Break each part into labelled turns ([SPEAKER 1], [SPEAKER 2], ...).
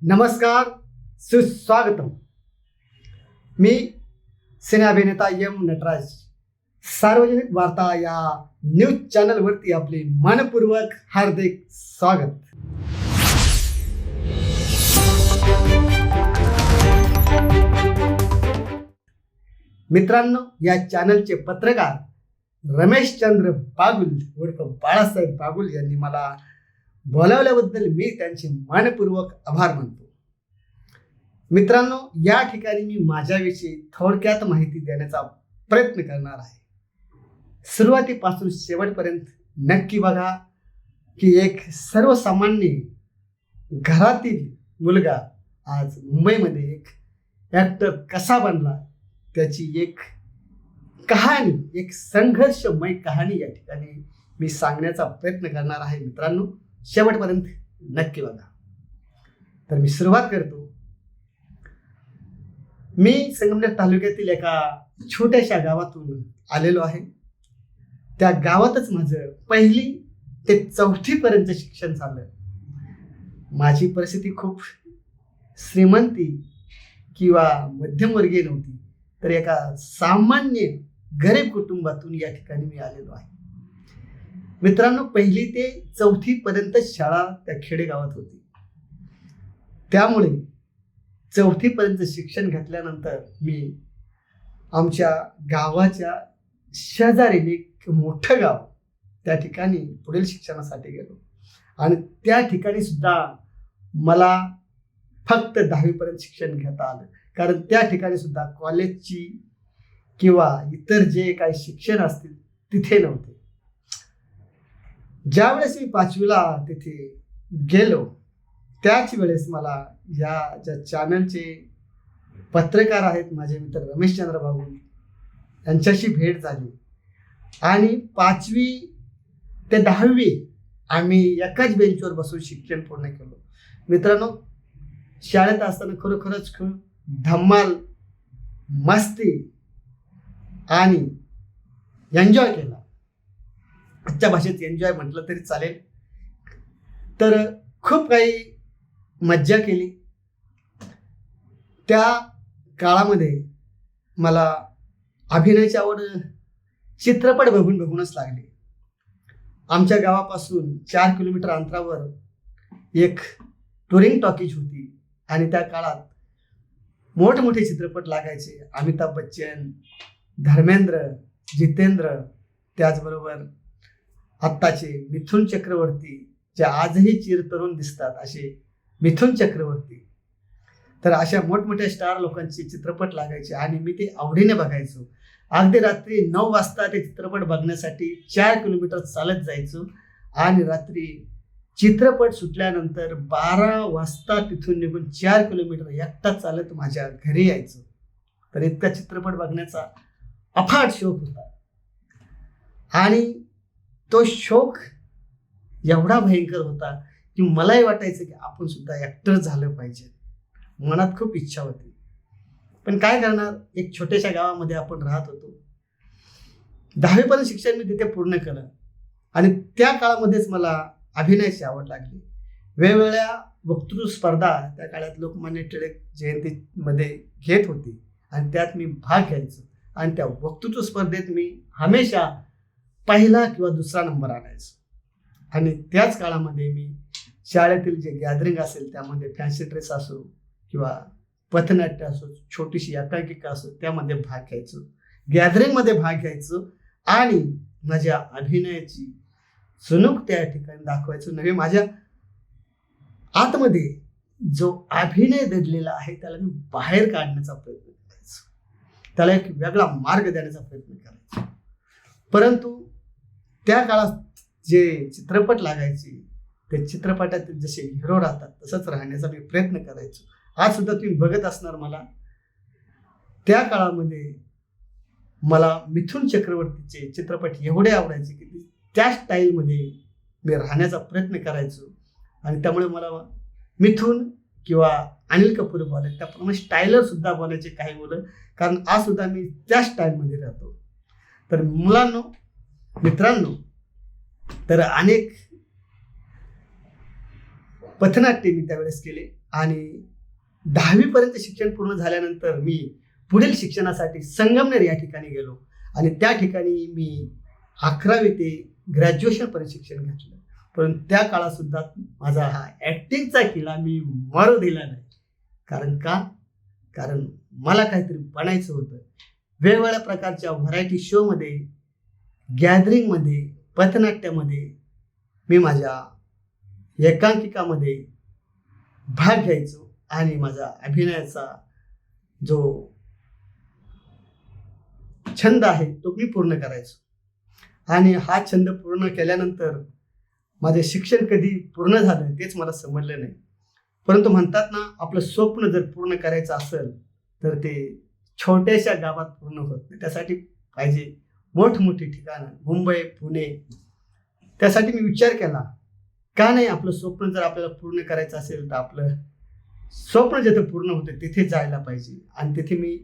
[SPEAKER 1] नमस्कार, सुस्वागतम. मी सिने अभिनेता एम नटराज. सार्वजनिक वार्ता या न्यूज चॅनलवरती आपले मनपूर्वक हार्दिक स्वागत. मित्रांनो, या चॅनलचे पत्रकार रमेशचंद्र बागुल उर्फ बाळासाहेब बागुल यांनी मला बोलावल्याबद्दल मी त्यांचे मनपूर्वक आभार मानतो. मित्रांनो, या ठिकाणी मी माझ्याविषयी थोडक्यात माहिती देण्याचा प्रयत्न करणार आहे. सुरुवातीपासून शेवटपर्यंत नक्की बघा की एक सर्वसामान्य घरातील मुलगा आज मुंबईमध्ये एक ॲक्टर कसा बनला, त्याची एक कहाणी, एक संघर्षमय कहाणी या ठिकाणी मी सांगण्याचा प्रयत्न करणार आहे. मित्रांनो, शेवटपर्यंत नक्की बघा. तर मी सुरुवात करतो. मी संगमनेर तालुक्यातील एका छोट्याशा गावातून आलेलो आहे. त्या गावातच माझं 1ली ते 4थी पर्यंत शिक्षण झालं. माझी परिस्थिती खूप श्रीमंती किंवा मध्यमवर्गीय नव्हती, तर एका सामान्य गरीब कुटुंबातून या ठिकाणी मी आलेलो आहे. मित्रांनो, 1ली ते 4थी पर्यंत शाळा त्या खेडेगावात होती. त्यामुळे 4थी पर्यंत शिक्षण घेतल्यानंतर मी आमच्या गावाच्या शेजारी एक मोठं गाव, त्या ठिकाणी पुढील शिक्षणासाठी गेलो. आणि त्या ठिकाणी सुद्धा मला फक्त 10वी पर्यंत शिक्षण घेता आलं, कारण त्या ठिकाणी सुद्धा कॉलेजची किंवा इतर जे काही शिक्षण असतील तिथे नव्हते. ज्यावेळेस मी 5वीला तिथे गेलो, त्याच वेळेस मला या ज्या चॅनलचे पत्रकार आहेत माझे मित्र रमेशचंद्र बागुल यांच्याशी भेट झाली. आणि 5वी ते 10वी आम्ही एकाच बेंचवर बसून शिक्षण पूर्ण केलं. मित्रांनो, शाळेत असताना खरोखरच खूप धम्माल, मस्ती आणि एन्जॉय केला. आजच्या भाषेत एन्जॉय म्हटलं तरी चालेल. तर खूप काही मज्जा केली. त्या काळामध्ये मला अभिनयाची आवड चित्रपट बघूनच लागली. आमच्या गावापासून 4 किलोमीटर अंतरावर एक टुरिंग टॉकीज होती आणि त्या काळात मोठमोठे चित्रपट लागायचे. अमिताभ बच्चन, धर्मेंद्र, जितेंद्र, त्याचबरोबर आत्ताचे मिथुन चक्रवर्ती, जे आजही चिरतरुण दिसतात असे मिथुन चक्रवर्ती. तर अशा मोठमोठ्या स्टार लोकांचे चित्रपट लागायचे आणि मी ते आवडीने बघायचो. अगदी रात्री 9 वाजता ते चित्रपट बघण्यासाठी 4 किलोमीटर चालत जायचो आणि रात्री चित्रपट सुटल्यानंतर 12 वाजता तिथून निघून 4 किलोमीटर एकटा चालत माझ्या घरी यायचो. तर इतका चित्रपट बघण्याचा अफाट शौक होता. आणि तो शौक एवढा भयंकर होता की मलाही वाटायचं की आपण सुद्धा ॲक्टर झालं पाहिजे. मनात खूप इच्छा होती, पण काय करणार, एक छोट्याशा गावामध्ये आपण राहत होतो. 10वी पर्यंत शिक्षण मी तिथे पूर्ण केलं आणि त्या काळामध्येच मला अभिनयाची आवड लागली. वेगवेगळ्या वक्तृत्व स्पर्धा त्या काळात लोकमान्य टिळक जयंतीमध्ये घेत होती आणि त्यात मी भाग घ्यायचो. आणि त्या वक्तृत्व स्पर्धेत मी हमेशा 1ला किंवा 2रा नंबर आणायचो. आणि त्याच काळामध्ये मी शाळेतील जे गॅदरिंग असेल त्यामध्ये फॅन्सी ड्रेस असो किंवा पथनाट्य असो, छोटीशी एकांकिका असो, त्यामध्ये भाग घ्यायचो, गॅदरिंगमध्ये भाग घ्यायचो आणि माझ्या अभिनयाची चुणूक त्या ठिकाणी दाखवायचो. नव्हे, माझ्या आतमध्ये जो अभिनय दडलेला आहे त्याला मी बाहेर काढण्याचा प्रयत्न करायचो, त्याला एक वेगळा मार्ग देण्याचा प्रयत्न करायचो. परंतु त्या काळात जे चित्रपट लागायचे, त्या चित्रपटातील जसे हिरो राहतात तसंच राहण्याचा मी प्रयत्न करायचो. आज सुद्धा तुम्ही बघत असणार मला. त्या काळामध्ये मला मिथुन चक्रवर्तीचे चित्रपट एवढे आवडायचे की त्या स्टाईलमध्ये मी राहण्याचा प्रयत्न करायचो. आणि त्यामुळे मला मिथुन किंवा अनिल कपूर बोलायचे, त्याप्रमाणे स्टायलर सुद्धा बोलायचे काही मुलं, कारण आज सुद्धा मी त्या स्टाईलमध्ये राहतो. तर मुलांनो, मित्रांनो, तर अनेक पथनाट्य मी त्यावेळेस केले आणि 10वी पर्यंत शिक्षण पूर्ण झाल्यानंतर मी पुढील शिक्षणासाठी संगमनेर या ठिकाणी गेलो आणि त्या ठिकाणी मी 11वी ते ग्रॅज्युएशनपर्यंत शिक्षण घेतलं. परंतु त्या काळात सुद्धा माझा हा ॲक्टिंगचा किडा मी मरू दिला नाही. कारण मला काहीतरी बनायचं होतं. वेगवेगळ्या प्रकारच्या व्हरायटी शोमध्ये, गॅदरिंगमध्ये, पथनाट्यामध्ये मी माझ्या एकांकिकामध्ये भाग घ्यायचो आणि माझा अभिनयाचा जो छंद आहे तो मी पूर्ण करायचो. आणि हा छंद पूर्ण केल्यानंतर माझे शिक्षण कधी पूर्ण झालं तेच मला समजलं नाही. परंतु म्हणतात ना, आपलं स्वप्न जर पूर्ण करायचं असेल तर ते छोट्याशा गावात पूर्ण होत नाही. त्यासाठी पाहिजे मोठमोठी ठिकाणं, मुंबई, पुणे. त्यासाठी मी विचार केला, का नाही आपलं स्वप्न जर आपल्याला पूर्ण करायचं असेल तर आपलं स्वप्न जिथे पूर्ण होतं तिथे जायला पाहिजे. आणि तिथे मी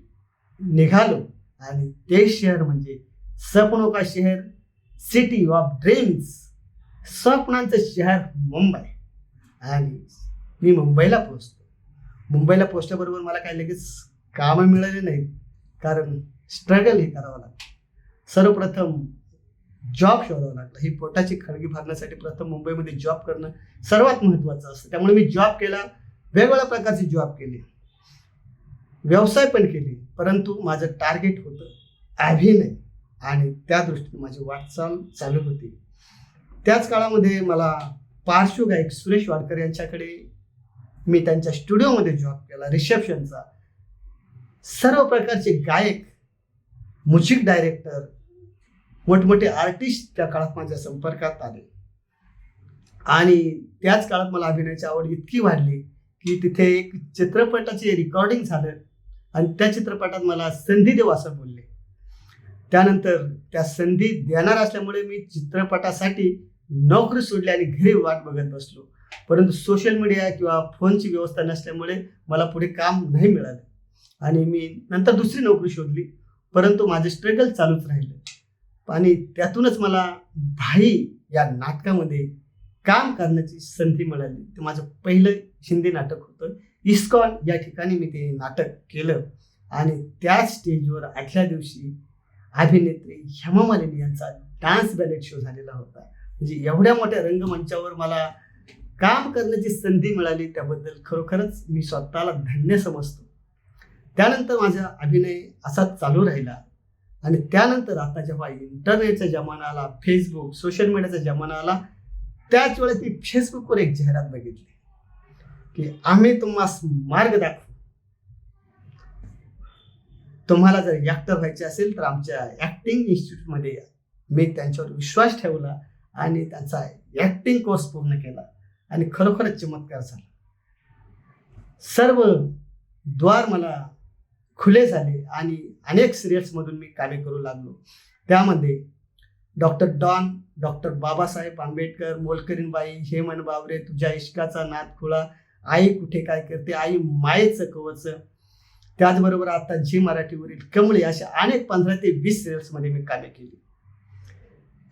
[SPEAKER 1] निघालो आणि ते शहर म्हणजे सपनों का शहर, सिटी ऑफ ड्रीम्स, स्वप्नांचं शहर मुंबई. आणि मी मुंबईला पोहोचलो. मुंबईला पोहोचल्याबरोबर मला काही लगेच कामं मिळाली नाहीत, कारण स्ट्रगल हे करावं लागतं. सर्वप्रथम जॉब शोधावा लागला. ही पोटाची खळगी भरण्यासाठी प्रथम मुंबईमध्ये जॉब करणं सर्वात महत्त्वाचं असतं. त्यामुळे मी जॉब केला, वेगवेगळ्या प्रकारचे जॉब केले, व्यवसाय पण केले. परंतु माझं टार्गेट होतं अभिनय आणि त्या दृष्टीने माझी वाटचाल चालू होती. त्याच काळामध्ये मला पार्श्वगायक सुरेश वाडकर यांच्याकडे मी त्यांच्या स्टुडिओमध्ये जॉब केला, रिसेप्शनचा. सर्व प्रकारचे गायक, म्युझिक डायरेक्टर, मोठमोठे आर्टिस्ट त्या काळात माझ्या संपर्कात आले. आणि त्याच काळात मला अभिनयाची आवड इतकी वाढली की तिथे एक चित्रपटाचे रेकॉर्डिंग झालं आणि त्या चित्रपटात मला संधी देऊ असं बोलले. त्यानंतर त्या संधी देणार असल्यामुळे मी चित्रपटासाठी नोकरी सोडली आणि घरी वाट बघत बसलो. परंतु सोशल मीडिया किंवा फोनची व्यवस्था नसल्यामुळे मला पुढे काम नाही मिळालं आणि मी नंतर दुसरी नोकरी शोधली. परंतु माझे स्ट्रगल चालूच राहिलं आणि त्यातूनच मला भाई या नाटकामध्ये काम करण्याची संधी मिळाली. ते माझं पहिलं हिंदी नाटक होतं. इस्कॉन या ठिकाणी मी ते नाटक केलं आणि त्याच स्टेजवर आदल्या दिवशी अभिनेत्री हेमा मालिनी यांचा डान्स बॅलेट शो झालेला होता. म्हणजे एवढ्या मोठ्या रंगमंचावर मला काम करण्याची संधी मिळाली, त्याबद्दल खरोखरच मी स्वतःला धन्य समजतो. त्यानंतर माझा अभिनय असाच चालू राहिला आणि त्यानंतर आता जेव्हा इंटरनेटचा जमाना आला, फेसबुक, सोशल मीडियाचा जमाना आला, त्याच वेळेस मी फेसबुकवर एक जाहिरात बघितली की आम्ही तुम्हाला मार्ग दाखवू. तुम्हाला जर ॲक्टर व्हायचे असेल तर आमच्या ॲक्टिंग इन्स्टिट्यूटमध्ये या. मी त्यांच्यावर विश्वास ठेवला आणि त्यांचा ॲक्टिंग कोर्स पूर्ण केला आणि खरोखरच चमत्कार झाला. सर्व द्वार मला खुले झाले आणि अनेक सिरियल्समधून मी कार्य करू लागलो. त्यामध्ये doctor Don, doctor Babasaheb Ambedkar, मोलकरीणबाई, हेमन बावरे, तुझ्या इश्काचा नाद खुळा, आई कुठे काय करते, आई मायेचं कवच, त्याचबरोबर आता झी मराठीवरील कमळे, अशा अनेक 15 ते 20 सिरियल्समध्ये मी कार्य केले.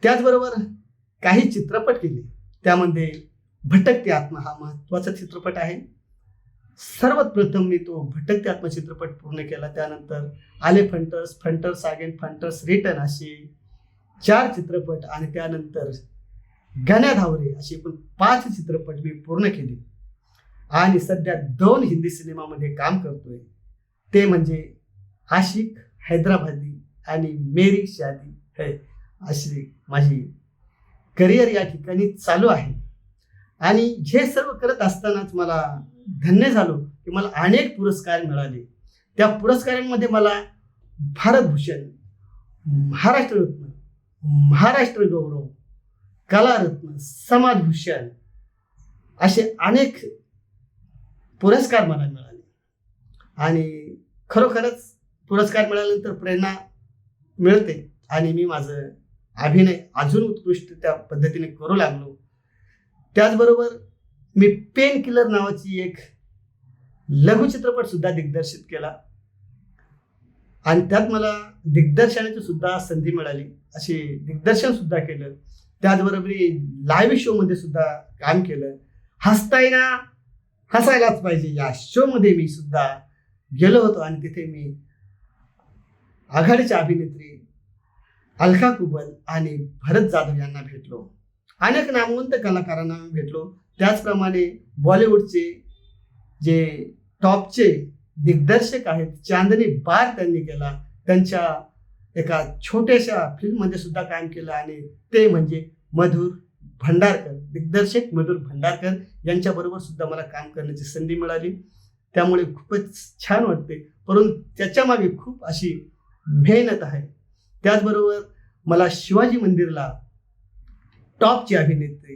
[SPEAKER 1] त्याचबरोबर काही चित्रपट केले. त्यामध्ये भटकती आत्मा हा महत्त्वाचा चित्रपट आहे. सर्वात प्रथम मी तो भटकती आत्मा चित्रपट पूर्ण केला. त्यानंतर आले फंटर्स, फंटर्स अगेन, फंटर्स रिटर्न असे 4 चित्रपट आणि त्यानंतर गण्या धावरे असे एकूण 5 चित्रपट मी पूर्ण केले. आणि सध्या 2 हिंदी सिनेमामध्ये काम करतोय. ते म्हणजे आशिक हैदराबादी आणि मेरी शादी है. अशी माझी करिअर या ठिकाणी चालू आहे. आणि हे सर्व करत असतानाच मला धन्य झालो की मला अनेक पुरस्कार मिळाले. त्या पुरस्कारांमध्ये मला भारतभूषण, महाराष्ट्र रत्न, महाराष्ट्र गौरव, कलारत्न, समाजभूषण असे अनेक पुरस्कार मला मिळाले. आणि खरोखरच पुरस्कार मिळाल्यानंतर प्रेरणा मिळते आणि मी माझं अभिनय अजून उत्कृष्ट त्या पद्धतीने करू लागलो. त्याचबरोबर मी पेन किलर नावाची एक लघुचित्रपट सुद्धा दिग्दर्शित केला आणि त्यात मला दिग्दर्शनाची सुद्धा संधी मिळाली. असे दिग्दर्शन सुद्धा केलं. त्याचबरोबर लाईव्ह शो मध्ये सुद्धा काम केलं. हसताय ना हसायलाच पाहिजे या शोमध्ये मी सुद्धा गेलो होतो आणि तिथे मी आघाडीच्या अभिनेत्री अलका कुबल आणि भरत जाधव यांना भेटलो. अनेक नामवंत कलाकारांना भेटलो. त्याचप्रमाणे बॉलिवूडचे जे टॉपचे दिग्दर्शक आहेत, चांदनी बार त्यांनी केला. त्यांच्या एका छोट्याशा फिल्ममध्ये सुद्धा काम केलं आणि ते म्हणजे मधुर भंडारकर, दिग्दर्शक मधुर भंडारकर यांच्याबरोबर सुद्धा मला काम करण्याची संधी मिळाली. त्यामुळे खूपच छान वाटते. परंतु त्याच्या मागे खूप अशी मेहनत आहे. त्याचबरोबर मला शिवाजी मंदिरला टॉपची अभिनेत्री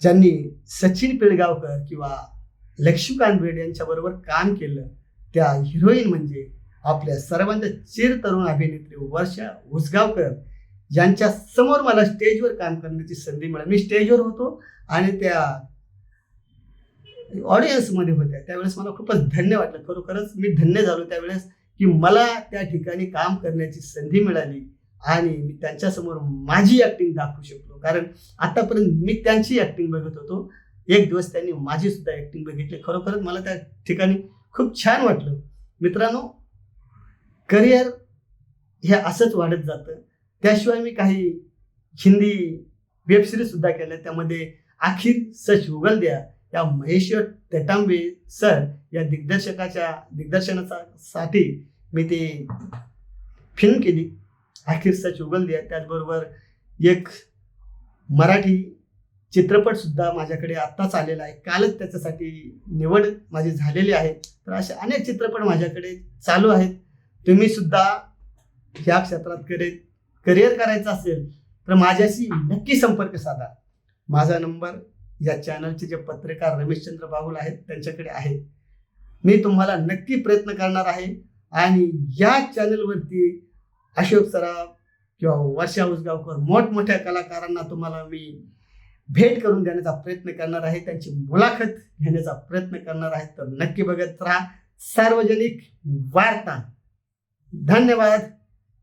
[SPEAKER 1] ज्यांनी सचिन पिळगावकर किंवा लक्ष्मीकांत बेर्डे यांच्याबरोबर काम केलं त्या हिरोईन म्हणजे आपल्या सर्वांच्या चिरतरुण अभिनेत्री वर्षा उसगावकर यांच्या समोर मला स्टेजवर काम करण्याची संधी मिळाली. मी स्टेजवर होतो आणि त्या ऑडियन्समध्ये होत्या. त्यावेळेस मला खूपच धन्य वाटलं. खरोखरच मी धन्य झालो त्यावेळेस की मला त्या ठिकाणी काम करण्याची संधी मिळाली आणि मी त्यांच्यासमोर माझी ॲक्टिंग दाखवू शकलो. कारण आतापर्यंत मी त्यांची ॲक्टिंग बघत होतो, एक दिवस त्यांनी माझी सुद्धा ॲक्टिंग बघितली. खरोखरच मला त्या ठिकाणी खूप छान वाटलं. मित्रांनो, करिअर हे असंच वाढत जातं. त्याशिवाय मी काही हिंदी वेबसिरीज सुद्धा केल्या. त्यामध्ये आखिर सच उगल द्या या महेश्वर तेटांबे सर या दिग्दर्शनासाठी मी ते फिल्म केली, आखिर सच उगल द्या. त्याचबरोबर एक मराठी चित्रपट सुद्धा माझ्याकडे आत्ताच आलेला आहे. कालच त्याच्यासाठी निवड माझी झालेली आहे. तर असे अनेक चित्रपट माझ्याकडे चालू आहेत. तुम्ही सुद्धा ह्या क्षेत्रात करिअर करायचं असेल तर माझ्याशी नक्की संपर्क साधा. माझा नंबर या चॅनलचे जे पत्रकार रमेशचंद्र बागुल आहेत त्यांच्याकडे आहे. मी तुम्हाला नक्की प्रयत्न करणार आहे आणि या चॅनलवरती अशोक सराफ किंवा वर्षा उसगावकर मोठमोठ्या कलाकारांना तुम्हाला मी भेट करून देण्याचा प्रयत्न करणार आहे, त्यांची मुलाखत घेण्याचा प्रयत्न करणार आहे. तर नक्की बघत राहा सार्वजनिक वार्ता. धन्यवाद.